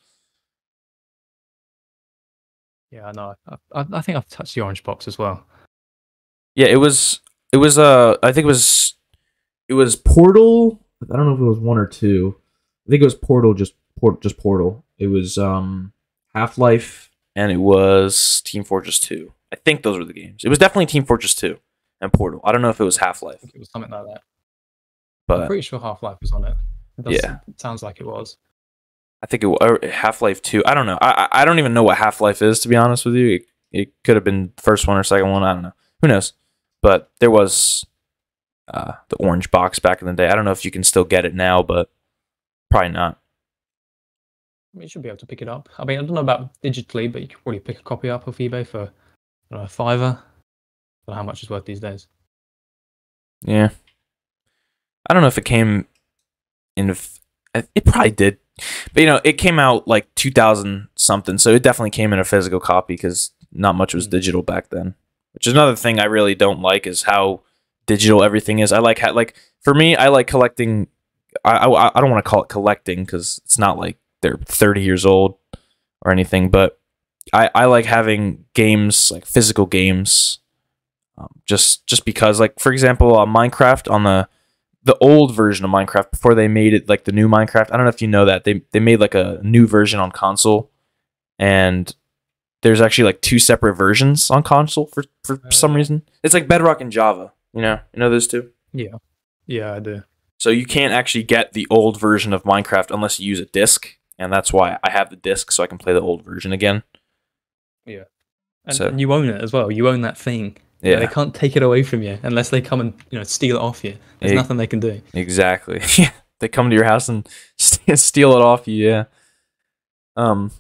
Yeah, I know. I think I've touched the orange box as well. Yeah, it was. I think it was Portal. I don't know if it was 1 or 2. I think it was Portal, just Portal. It was Half-Life, and it was Team Fortress 2. I think those were the games. It was definitely Team Fortress 2 and Portal. I don't know if it was Half-Life. I think it was something like that. But I'm pretty sure Half-Life was on it. It sounds like it was. I think it Half-Life 2. I don't know. I don't even know what Half-Life is, to be honest with you. It could have been the first one or second one. I don't know. Who knows? But there was the orange box back in the day. I don't know if you can still get it now, but probably not. I mean, you should be able to pick it up. I mean, I don't know about digitally, but you could probably pick a copy up off eBay for a $5. I don't know how much it's worth these days. Yeah. I don't know if it came in. It probably did. But, it came out like 2000 something, so it definitely came in a physical copy because not much was digital back then. Which is another thing I really don't like is how digital everything is. I like for me, I like collecting. I don't want to call it collecting because it's not like they're 30 years old or anything, but I like having games, like physical games, just because, like, for example, Minecraft, on the old version of Minecraft before they made it like the new Minecraft. I don't know if you know that they made like a new version on console, and there's actually like 2 separate versions on console for some reason. It's like Bedrock and Java. You know those two? Yeah, I do. So you can't actually get the old version of Minecraft unless you use a disc, and that's why I have the disc so I can play the old version again. Yeah, and you own it as well. You own that thing. Yeah, they can't take it away from you unless they come and steal it off you. There's nothing they can do. Exactly. Yeah, they come to your house and steal it off you. Yeah. Oh,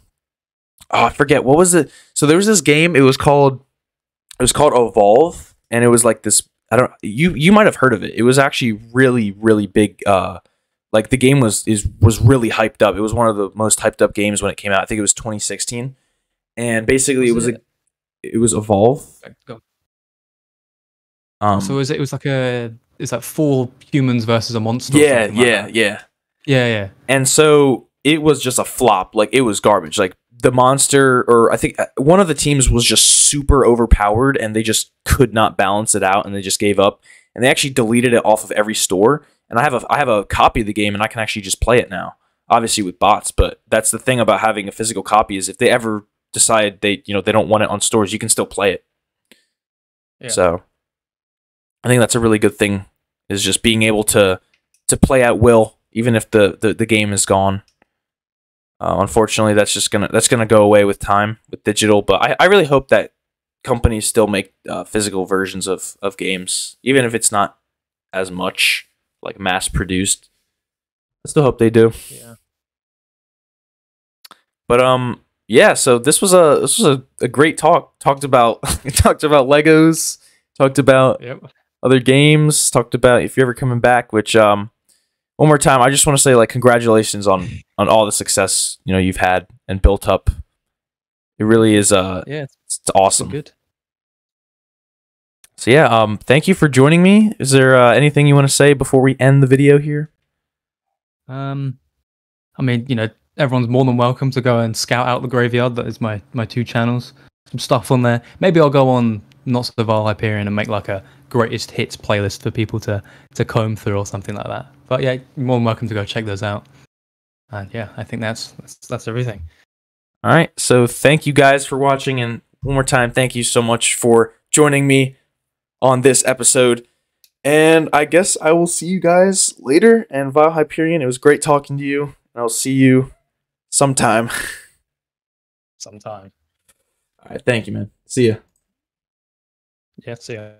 I forget, what was it? So there was this game. It was called Evolve, and it was like this. I don't. You might have heard of it. It was actually really, really big. Like the game was really hyped up. It was one of the most hyped up games when it came out. I think it was 2016, and basically it was Evolve. Go. So it was like it's like 4 humans versus a monster. Yeah. And so it was just a flop. Like it was garbage. Like the monster, or I think one of the teams was just super overpowered, and they just could not balance it out, and they just gave up. And they actually deleted it off of every store. And I have a copy of the game, and I can actually just play it now. Obviously with bots, but that's the thing about having a physical copy is if they ever decide they don't want it on stores, you can still play it. Yeah. So I think that's a really good thing, is just being able to play at will, even if the game is gone. Unfortunately, that's gonna go away with time with digital. But I really hope that companies still make physical versions of games, even if it's not as much like mass produced. I still hope they do. Yeah. But yeah. So this was a great talk. Talked about Legos. Talked about other games. Talked about if you're ever coming back. Which one more time, I just want to say like congratulations on all the success you've had and built up. It really is it's awesome. Good. So yeah, thank you for joining me. Is there anything you want to say before we end the video here? I mean, everyone's more than welcome to go and scout out the graveyard. That is my two channels. Some stuff on there. Maybe I'll go on Not So VileHyperion and make like a greatest hits playlist for people to comb through or something like that. But yeah, you're more than welcome to go check those out. And yeah, I think that's everything. All right. So thank you guys for watching, and one more time, thank you so much for joining me on this episode. And I guess I will see you guys later. And VileHyperion, it was great talking to you. And I'll see you sometime. Sometime. All right. Thank you, man. See ya. Yeah, see ya.